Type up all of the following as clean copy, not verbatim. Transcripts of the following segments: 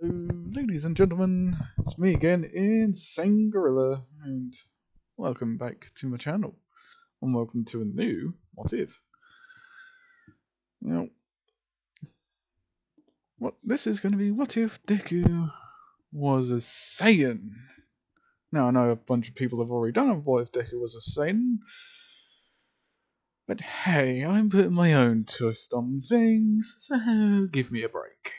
Ladies and gentlemen, it's me again, Insane Gorilla, and welcome back to my channel. And welcome to a new What If. Now, what this is going to be, what if Deku was a Saiyan? Now, I know a bunch of people have already done it, what if Deku was a Saiyan? But hey, I'm putting my own twist on things, so give me a break.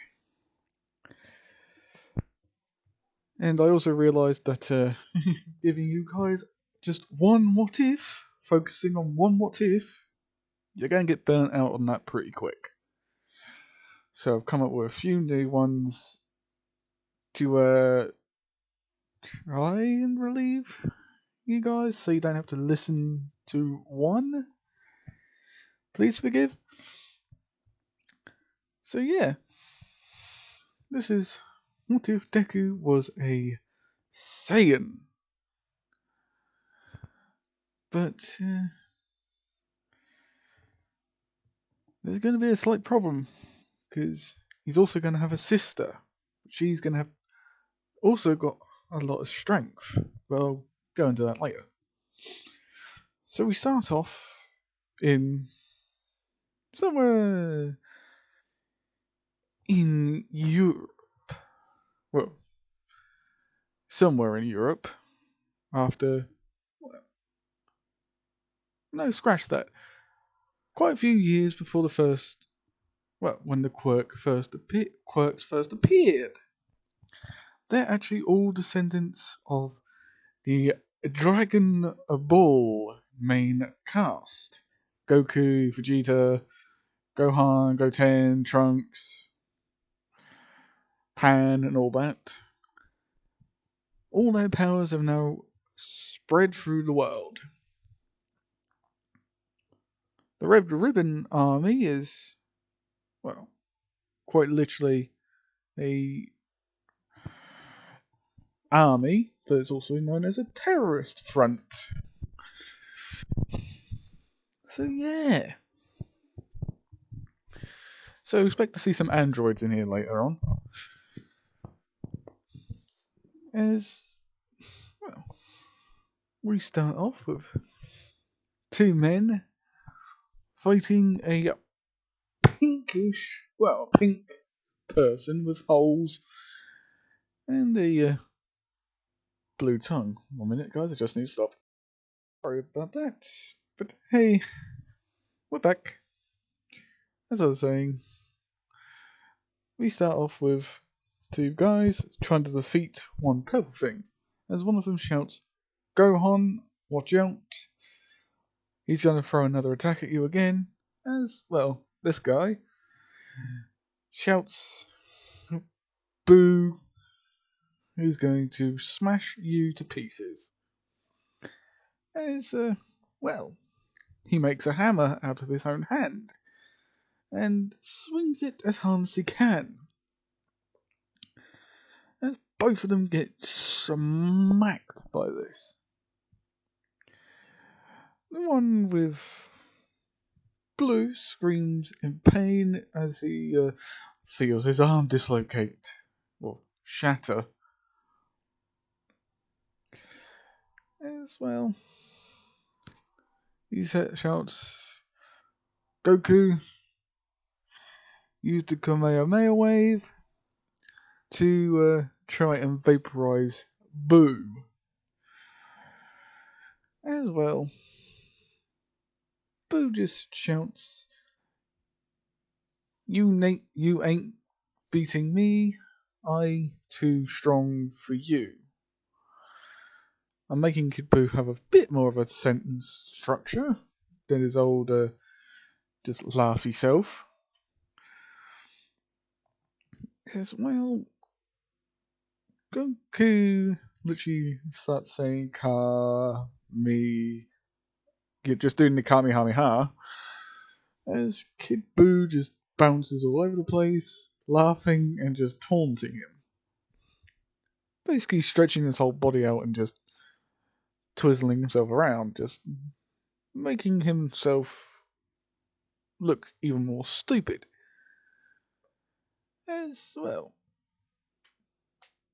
And I also realised that giving you guys just one what if, focusing on one what if, you're going to get burnt out on that pretty quick. So I've come up with a few new ones to try and relieve you guys so you don't have to listen to one. Please forgive. So yeah, this is what if Deku was a Saiyan? But there's going to be a slight problem because he's also going to have a sister. She's going to have also got a lot of strength. But I'll go into that later. So we start off in somewhere in Europe. Well, somewhere in Europe. After. No, scratch that. Quite a few years before the first. Well, when the quirks first appeared. They're actually all descendants of the Dragon Ball main cast. Goku, Vegeta, Gohan, Goten, Trunks, Pan, and all that. All their powers have now spread through the world. The Red Ribbon Army is, well, quite literally a army, but it's also known as a terrorist front. So yeah. So expect to see some androids in here later on. As well, we start off with two men fighting a pink person with holes and a blue tongue. 1 minute, guys, I just need to stop. Sorry about that. But hey, we're back. As I was saying, we start off with two guys trying to defeat one purple thing. As one of them shouts, Gohan, watch out. He's going to throw another attack at you again. As, well, this guy shouts, Boo, who's going to smash you to pieces. As, well, he makes a hammer out of his own hand and swings it as hard as he can. As both of them get smacked by this. The one with blue screams in pain as he feels his arm dislocate or shatter. As well, he shouts, Goku used the Kamehameha wave to try and vaporize Boo. As well, Boo just shouts, you ain't beating me. I too strong for you. I'm making Kid Boo have a bit more of a sentence structure than his old just laughy self. As well, Goku literally starts saying Ka me. You're just doing the Kamehameha. As Kid Boo just bounces all over the place, laughing and just taunting him. Basically stretching his whole body out and just twizzling himself around, just making himself look even more stupid. As well,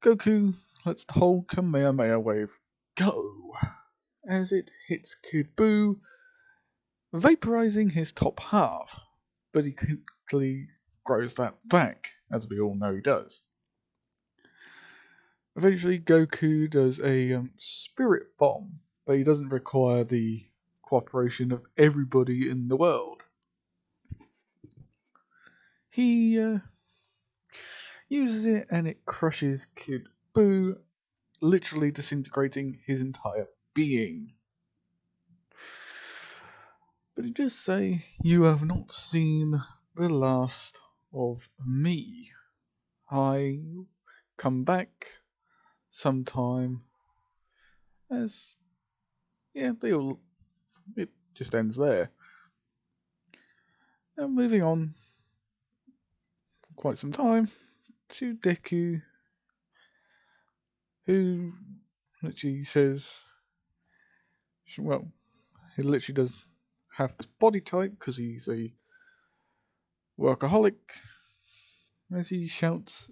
Goku lets the whole Kamehameha wave go as it hits Kid Buu, vaporizing his top half, but he quickly grows that back, as we all know he does. Eventually, Goku does a spirit bomb, but he doesn't require the cooperation of everybody in the world. He uses it and it crushes Kid Buu, literally disintegrating his entire being. But he does say, "You have not seen the last of me. I come back sometime." As yeah, they all it just ends there. Now moving on quite some time to Deku, who literally says, well, he literally does have this body type because he's a workaholic, as he shouts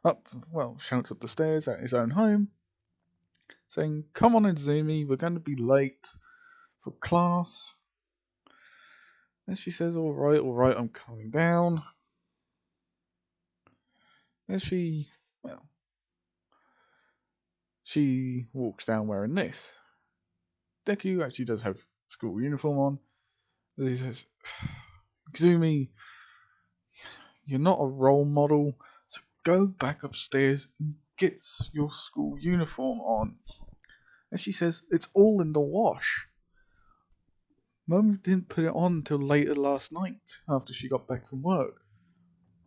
up the stairs at his own home, saying, "Come on, Izumi, we're going to be late for class." And she says, all right, I'm coming down. As she walks down wearing this. Deku actually does have school uniform on. He says, "Izumi, you're not a role model, so go back upstairs and get your school uniform on." And she says, "It's all in the wash. Mum didn't put it on until later last night after she got back from work.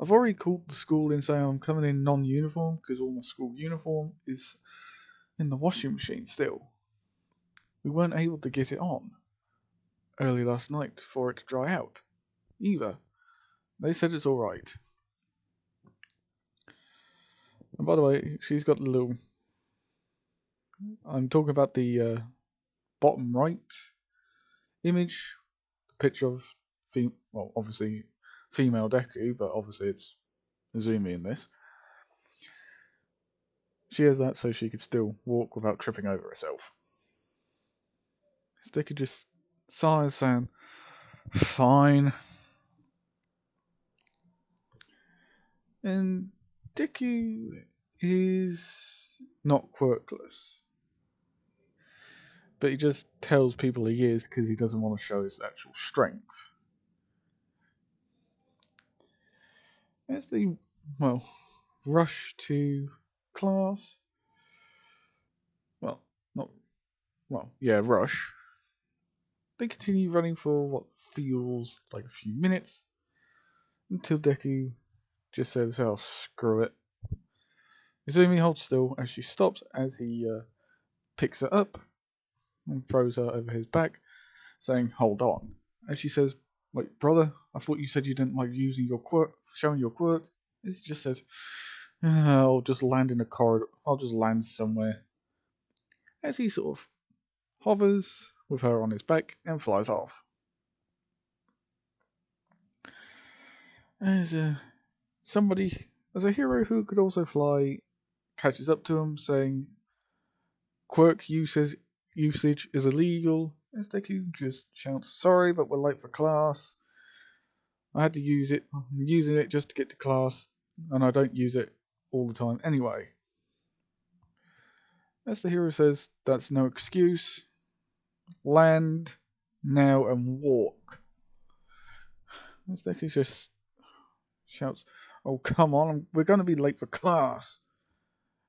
I've already called the school and say I'm coming in non-uniform because all my school uniform is in the washing machine still. We weren't able to get it on early last night for it to dry out either. They said it's alright." And by the way, she's got the little. I'm talking about the bottom right image, the picture of obviously female Deku, but obviously it's Izumi in this. She has that so she could still walk without tripping over herself. Deku just sighs, saying, "Fine." And Deku is not quirkless, but he just tells people he is because he doesn't want to show his actual strength. As they, rush to class, not, rush. They continue running for what feels like a few minutes until Deku just says, "Oh, screw it." Izumi holds still as she stops as he picks her up and throws her over his back, saying, "Hold on." As she says, "Wait, brother, I thought you said you didn't like using your quirk, showing your quirk." As he just says, "I'll just land in a corridor. I'll just land somewhere." As he sort of hovers with her on his back and flies off. As as a hero who could also fly, catches up to him, saying, "Quirk usage is illegal." As Deku just shouts, "Sorry, but we're late for class. I had to use it. I'm using it just to get to class, and I don't use it all the time anyway." As the hero says, "That's no excuse. Land now and walk." As Deku just shouts, "Oh, come on, we're going to be late for class."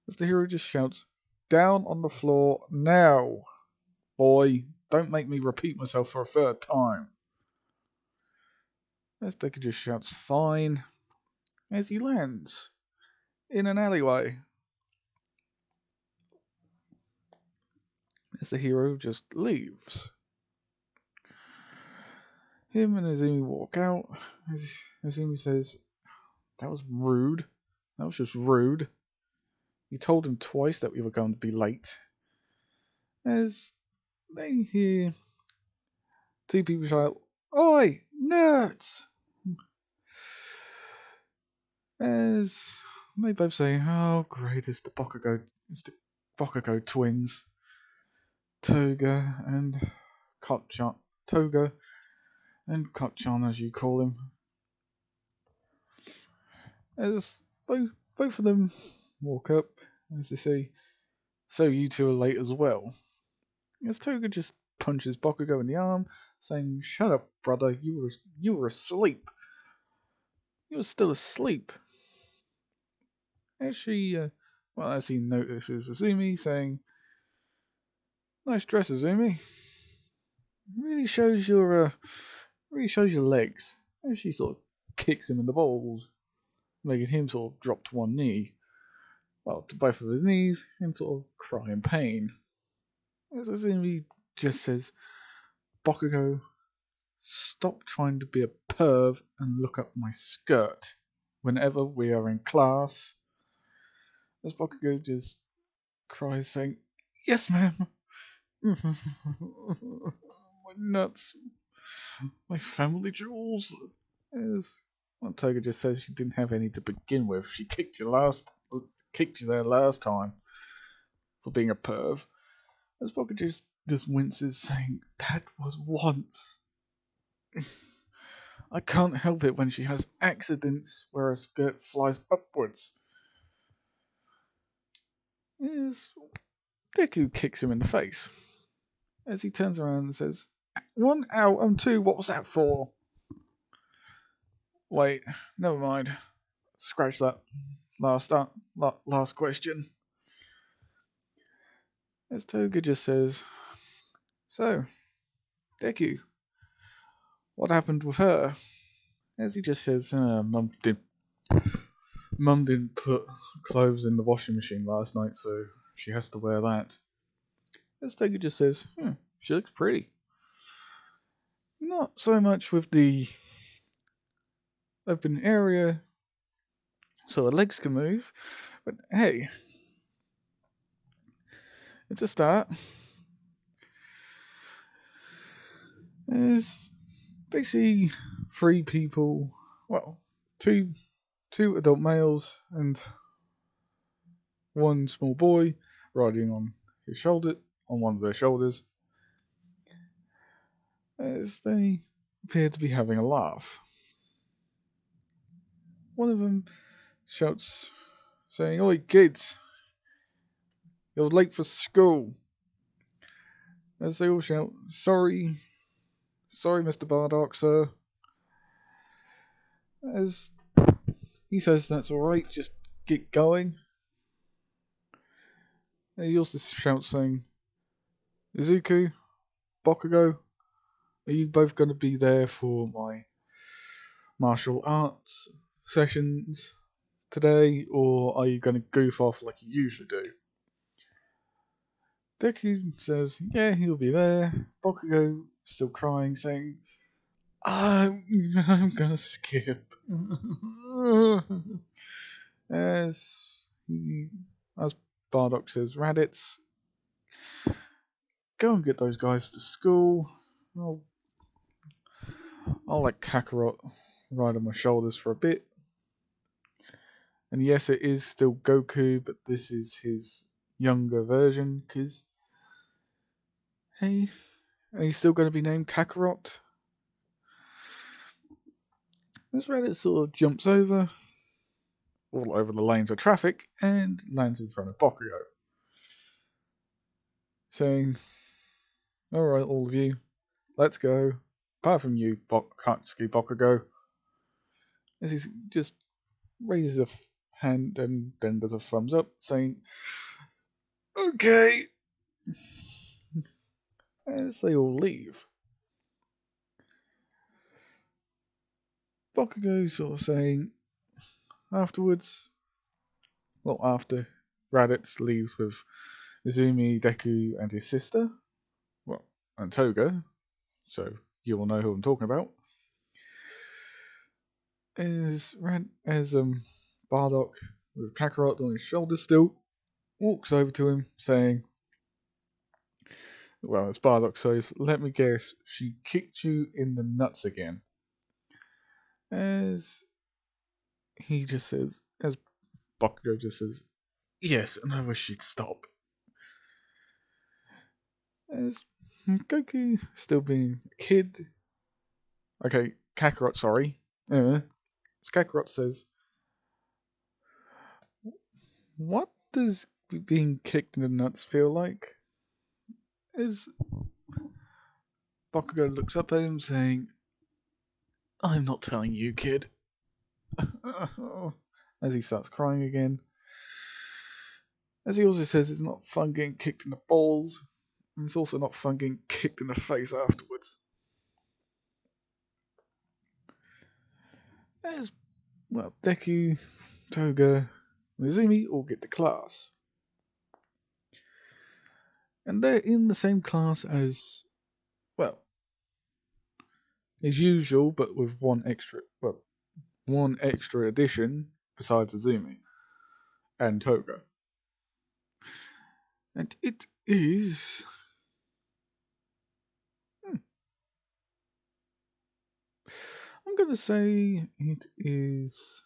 As the hero just shouts, "Down on the floor now, boy. Don't make me repeat myself for a third time." As Deku just shouts, "Fine," as he lands in an alleyway. As the hero just leaves. Him and Izumi walk out. As Izumi says, "That was rude. That was just rude. You told him twice that we were going to be late." As they hear two people shout, "Oi, nerds!" As they both say, "Oh, great! It's the Bakugo twins, Toga and Kotchan, Toga and Kotchan, as you call him." As both of them walk up, as they say, "So you two are late as well." As Toga just punches Bakugo in the arm, saying, "Shut up, brother! You were asleep. You were still asleep." As as he notices Izumi, saying, "Nice dress, Izumi. Really shows your legs." And she sort of kicks him in the balls, making him sort of drop to one knee, well, to both of his knees, and sort of cry in pain. As Izumi just says, "Bakugo, stop trying to be a perv and look up my skirt whenever we are in class." As Bakugo just cries, saying, "Yes, ma'am." My nuts, my family jewels. As Toga just says she didn't have any to begin with. She kicked you there last time for being a perv. As Bakugo just winces, saying, "That was once. I can't help it when she has accidents where her skirt flies upwards." As Deku kicks him in the face, as he turns around and says, "One out and two, what was that for?" Wait, never mind. Scratch that last question. As Toga just says, "So, Deku, what happened with her?" As he just says, Mum didn't put clothes in the washing machine last night, so she has to wear that." As Toga just says, "She looks pretty." Not so much with the open area so her legs can move, but hey, it's a start. There's basically three people, well, two adult males and one small boy riding on one of their shoulders, as they appear to be having a laugh. One of them shouts, saying, "Oi, kids, you're late for school." As they all shout, Sorry, Mr. Bardock, sir." As he says that's alright, just get going. And he also shouts, saying, "Izuku, Bakugo, are you both going to be there for my martial arts sessions today, or are you going to goof off like you usually do?" Deku says, "Yeah, he'll be there." Bakugo, still crying, saying, I'm gonna skip." as he, as Bardock says, "Raditz, go and get those guys to school. I'll, I'll let Kakarot ride on my shoulders for a bit." And yes, it is still Goku, but this is his younger version, because, hey, are you still going to be named Kakarot? As Raditz sort of jumps all over the lanes of traffic, and lands in front of Bakugo, saying, "Alright, all of you, let's go. Apart from you, Katsuki Bakugo." As he just raises a hand and then does a thumbs up, saying, "Okay." As they all leave, Bakugo sort of saying afterwards, well, after Raditz leaves with Izumi, Deku, and his sister, well, and Toga, so you will know who I'm talking about, as Bardock, with Kakarot on his shoulder still, walks over to him, saying, well, as Bardock says, "Let me guess, she kicked you in the nuts again." As he just says, as Bakugo just says, yes, and I wish you'd stop. As Goku still being a kid. Okay, Kakarot, sorry. Kakarot says, what does being kicked in the nuts feel like? As Bakugo looks up at him saying, I'm not telling you, kid. As he starts crying again. As he also says, it's not fun getting kicked in the balls, and it's also not fun getting kicked in the face afterwards. As, well, Deku, Toga, and Izumi all get to class. And they're in the same class as, well, as usual, but with one extra addition besides Izumi and Toga. And it is. I'm going to say it is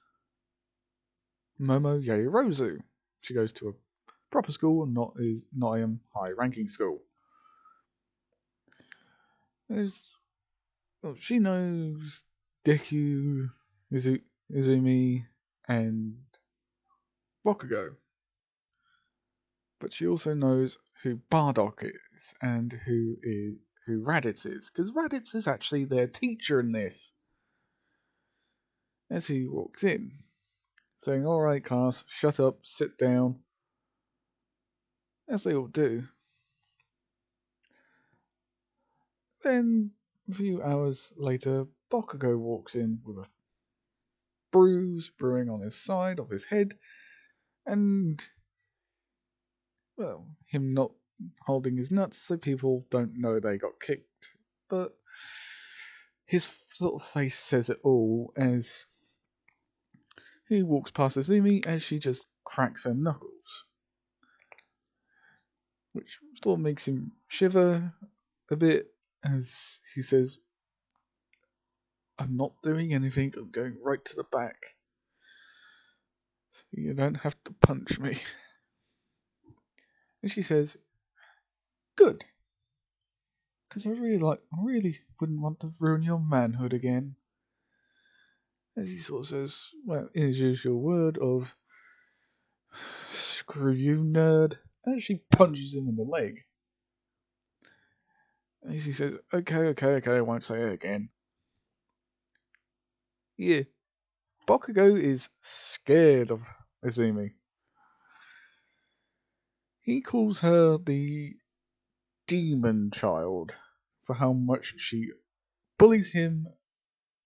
Momo Yaoyorozu. She goes to a proper school and not a high ranking school. She knows Deku, Izumi, and Bakugo. But she also knows who Bardock is and who Raditz is, because Raditz is actually their teacher in this. As he walks in, saying, alright class, shut up, sit down. As they all do. Then, a few hours later, Bakugo walks in with a bruise brewing on his side of his head, and, well, him not holding his nuts so people don't know they got kicked. But his sort of face says it all as he walks past Izumi as she just cracks her knuckles, which sort of makes him shiver a bit as he says, I'm not doing anything, I'm going right to the back. So you don't have to punch me. And she says, good. Because I really wouldn't want to ruin your manhood again. As he sort of says, well, in his usual word of, screw you, nerd. And she punches him in the leg. And she says, okay, I won't say it again. Yeah, Bakugo is scared of Izumi. He calls her the demon child for how much she bullies him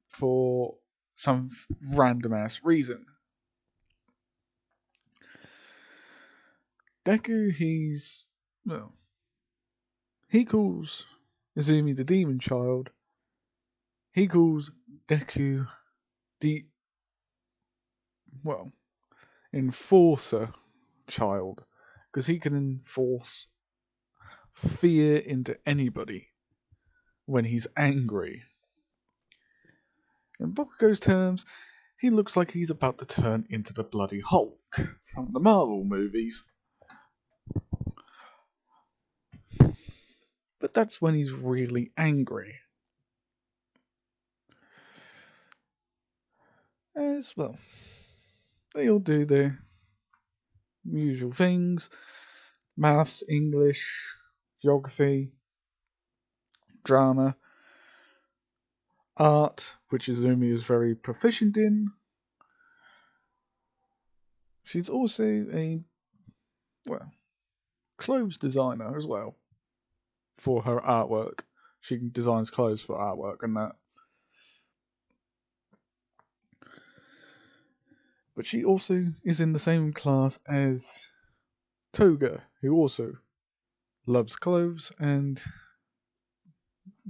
for some random ass reason. Deku, he calls Izumi the demon child. He calls Deku the, well, enforcer child. Because he can enforce fear into anybody when he's angry. In Bakugo's terms, he looks like he's about to turn into the bloody Hulk from the Marvel movies. But that's when he's really angry. As well, they all do their usual things: maths, English, geography, drama, art, which Izumi is very proficient in. She's also a, well, clothes designer as well for her artwork. She designs clothes for artwork and that. But she also is in the same class as Toga, who also loves clothes, and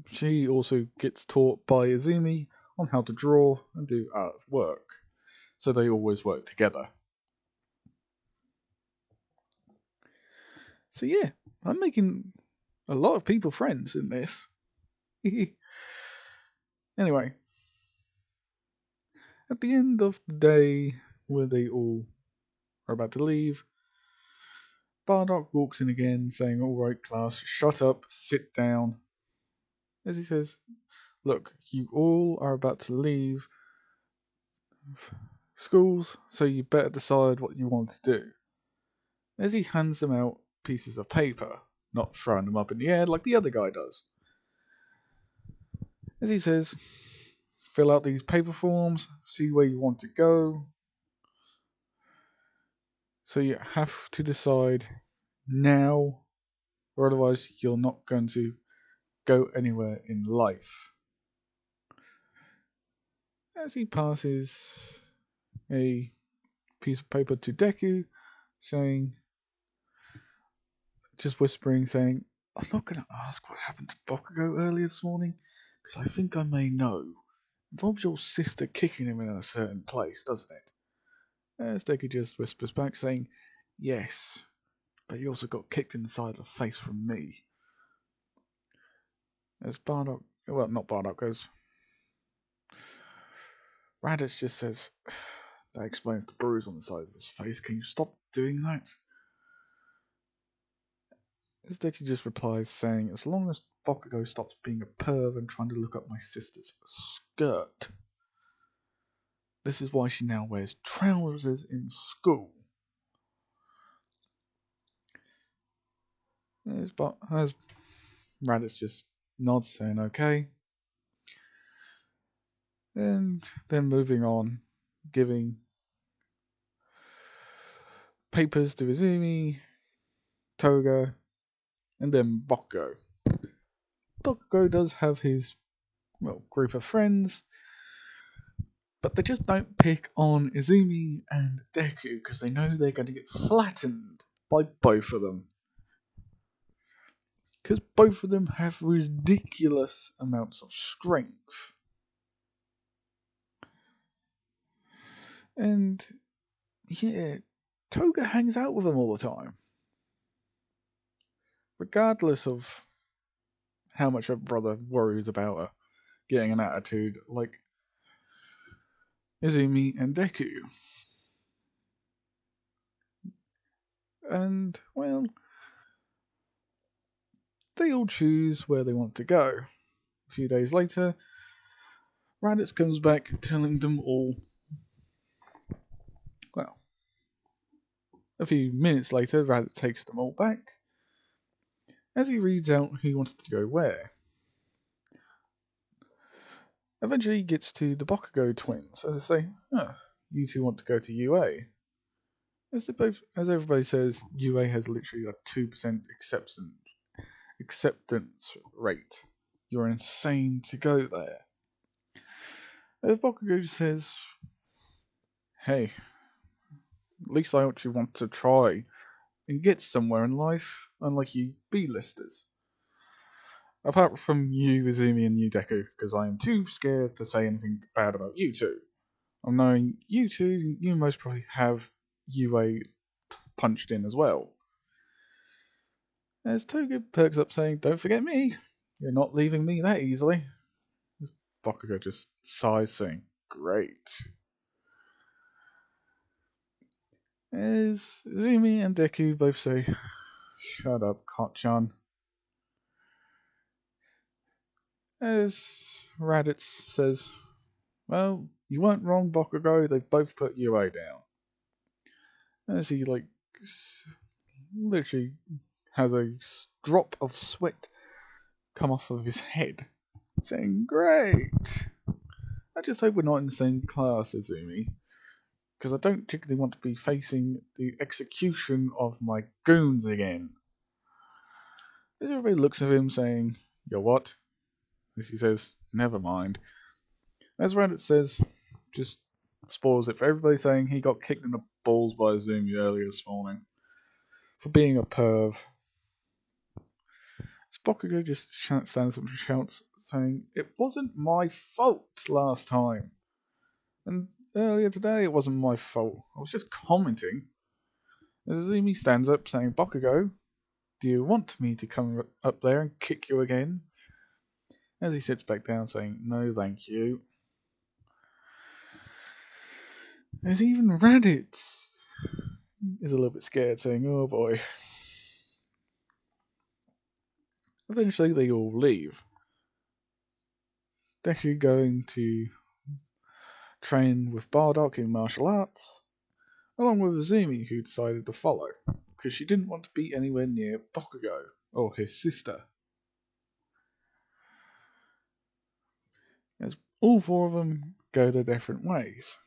she also gets taught by Izumi on how to draw and do artwork. So they always work together. So yeah, I'm making a lot of people friends in this. Anyway, at the end of the day, where they all are about to leave, Bardock walks in again, saying, "Alright, class, shut up, sit down." As he says, "Look, you all are about to leave schools, so you better decide what you want to do." As he hands them out pieces of paper, not throwing them up in the air like the other guy does. As he says, "Fill out these paper forms, see where you want to go." So you have to decide now, or otherwise you're not going to go anywhere in life. As he passes a piece of paper to Deku, saying, just whispering, saying, "I'm not going to ask what happened to Bakugo earlier this morning, because I think I may know. Involves your sister kicking him in a certain place, doesn't it?" As Deku just whispers back, saying, "Yes, but he also got kicked in the side of the face from me." As Bardock, well, not Bardock, goes, Raditz just says, that explains the bruise on the side of his face. Can you stop doing that? As Deku just replies, saying, "As long as Bakugo stops being a perv and trying to look up my sister's skirt. This is why she now wears trousers in school." As Raditz just nods, saying, "Okay." And then moving on, giving papers to Izumi, Toga, and then Bakugo. Bakugo does have his, well, group of friends, but they just don't pick on Izumi and Deku because they know they're going to get flattened by both of them. Because both of them have ridiculous amounts of strength. And yeah, Toga hangs out with them all the time. Regardless of how much her brother worries about her getting an attitude like Izumi and Deku. And, well, they all choose where they want to go. A few days later, Raditz comes back telling them all. Well, a few minutes later, Raditz takes them all back as he reads out who wanted to go where. Eventually, he gets to the Bakugo twins as they say, "You two want to go to UA." As everybody says, UA has literally a 2% acceptance rate. You're insane to go there. As Bakugo says, "Hey, at least I actually want to try and get somewhere in life, unlike you B-listers. Apart from you, Izumi, and you, Deku, because I am too scared to say anything bad about you two. I'm knowing you two, you most probably have UA punched in as well." As Toga perks up, saying, "Don't forget me. You're not leaving me that easily." As Bakugo just sighs, saying, "Great." As Izumi and Deku both say, "Shut up, Kotchan." As Raditz says, "Well, you weren't wrong, Bakugo. They've both put UA down." As he, literally has a drop of sweat come off of his head, saying, "Great. I just hope we're not in the same class, Izumi, because I don't particularly want to be facing the execution of my goons again." As everybody looks at him, saying, "You're what?" As he says, "Never mind." As Reddit says, just spoils it for everybody, saying he got kicked in the balls by Izumi earlier this morning for being a perv. Bakugo just stands up and shouts, saying, "It wasn't my fault last time. And earlier today, it wasn't my fault. I was just commenting." As Izumi stands up, saying, "Bakugo, do you want me to come up there and kick you again?" As he sits back down, saying, "No, thank you." As even Raditz is a little bit scared, saying, "Oh boy." Eventually, they all leave. Deku going to train with Bardock in martial arts, along with Izumi, who decided to follow, because she didn't want to be anywhere near Bakugo, or his sister. As all four of them go their different ways.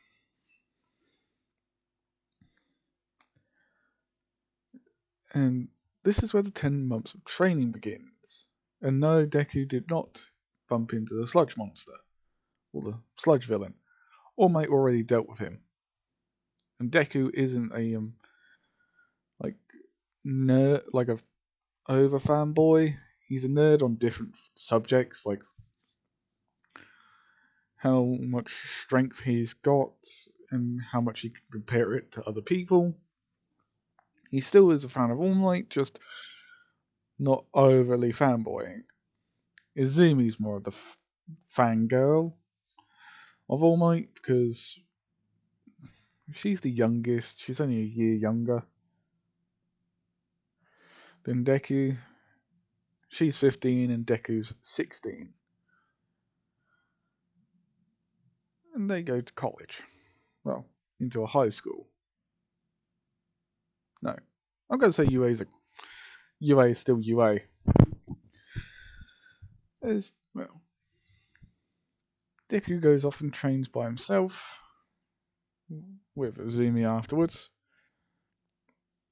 And this is where the 10 months of training begins. And no, Deku did not bump into the sludge monster, or the sludge villain. All Might already dealt with him. And Deku isn't a like nerd, like a over fanboy. He's a nerd on different subjects, like how much strength he's got and how much he can compare it to other people. He still is a fan of All Might, just not overly fanboying. Izumi's more of the fangirl of All Might because she's the youngest. She's only a year younger than Deku. She's 15 and Deku's 16. And they go to college. Well, into a high school. No. I'm going to say UA is still UA. Well, Deku goes off and trains by himself with Izumi afterwards.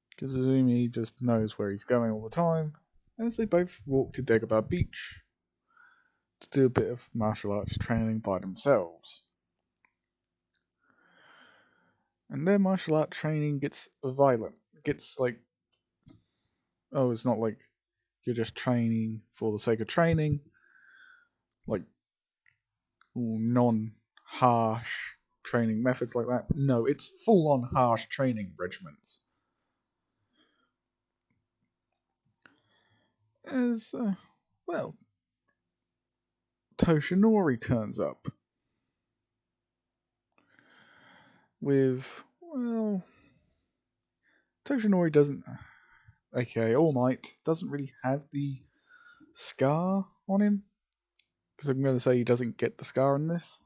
Because Izumi just knows where he's going all the time. As they both walk to Dagobah Beach to do a bit of martial arts training by themselves. And their martial art training gets violent. It gets like, oh, it's not like you're just training for the sake of training, like non harsh training methods like that. No, it's full on harsh training regimens. As, well, Toshinori turns up with, well, Toshinori doesn't. Okay, All Might doesn't really have the scar on him. Because I'm going to say he doesn't get the scar in this.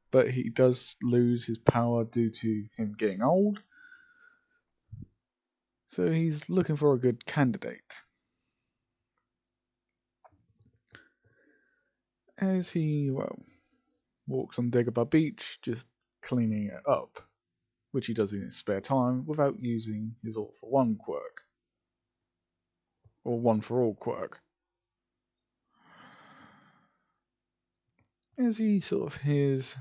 But he does lose his power due to him getting old. So he's looking for a good candidate. As he, well, walks on Dagobah Beach, just cleaning it up, which he does in his spare time without using his All for One quirk. Or One for All quirk. As he sort of hears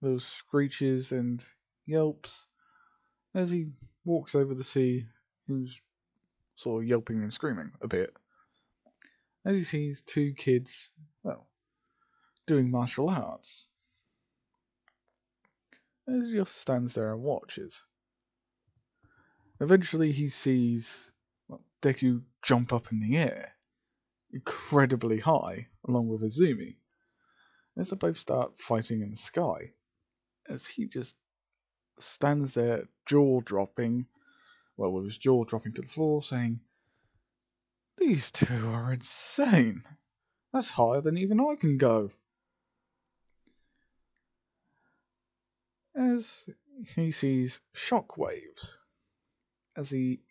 those screeches and yelps, as he walks over to see who's sort of yelping and screaming a bit. As he sees two kids, well, doing martial arts. As he just stands there and watches. Eventually he sees Deku jump up in the air, incredibly high, along with Izumi, as they both start fighting in the sky. As he just stands there, jaw dropping, well, with his jaw dropping to the floor, saying, "These two are insane. That's higher than even I can go." As he sees shockwaves. As he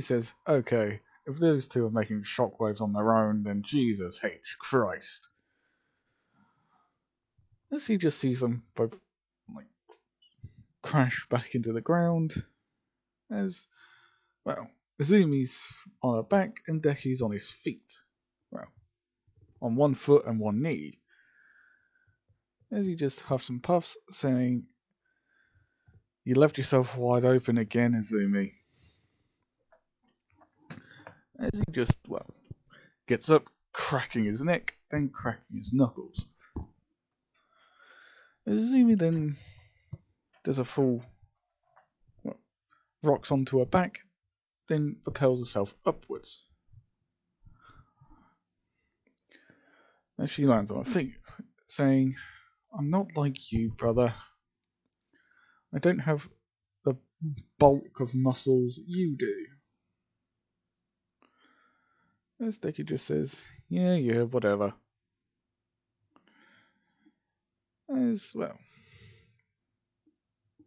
says, "Okay, if those two are making shockwaves on their own, then Jesus H. Christ." As he just sees them both like crash back into the ground. As, well, Izumi's on her back and Deku's on his feet. Well, on one foot and one knee. As he just huffs and puffs, saying, "You left yourself wide open again, Izumi." As he just, well, gets up, cracking his neck, then cracking his knuckles. Izumi then does a full, well, rocks onto her back, then propels herself upwards. As she lands on her feet, saying, "I'm not like you, brother. I don't have the bulk of muscles you do. As Deku just says, yeah, whatever. As well,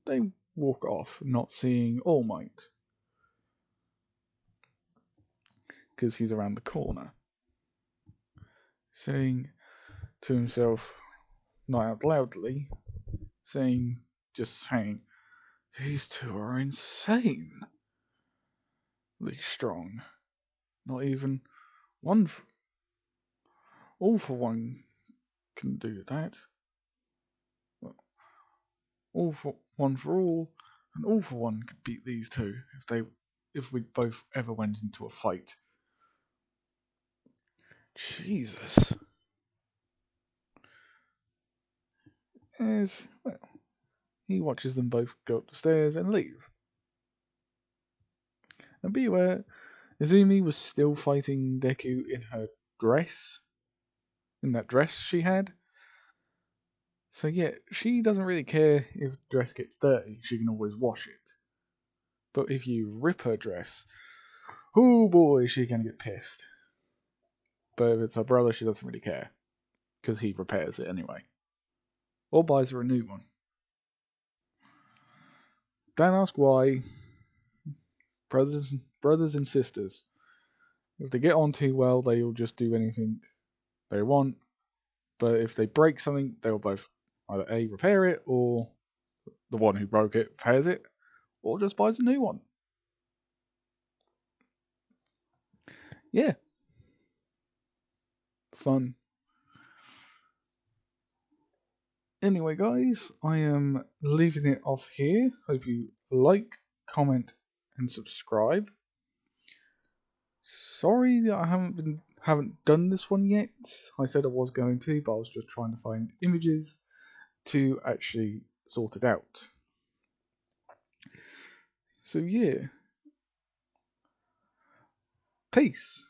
they walk off, not seeing All Might, because he's around the corner, saying to himself, not out loudly, just saying, these two are insanely strong. Not even one, all for one can do that. All for one for all, and all for one could beat these two if we both ever went into a fight. Jesus. As well, he watches them both go up the stairs and leave. And be aware, Izumi was still fighting Deku in her dress, in that dress she had. So yeah, she doesn't really care if the dress gets dirty, she can always wash it. But if you rip her dress, oh boy, she can get pissed. But if it's her brother, she doesn't really care, because he repairs it anyway. Or buys her a new one. Don't ask why. Brothers and sisters. If they get on too well, they'll just do anything they want. But if they break something, they'll both either A, repair it, or the one who broke it repairs it, or just buys a new one. Yeah. Fun. Anyway, guys, I am leaving it off here. Hope you like, comment, and subscribe. Sorry that I haven't done this one yet. I said I was going to, but I was just trying to find images to actually sort it out. So yeah. Peace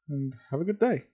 and have a good day.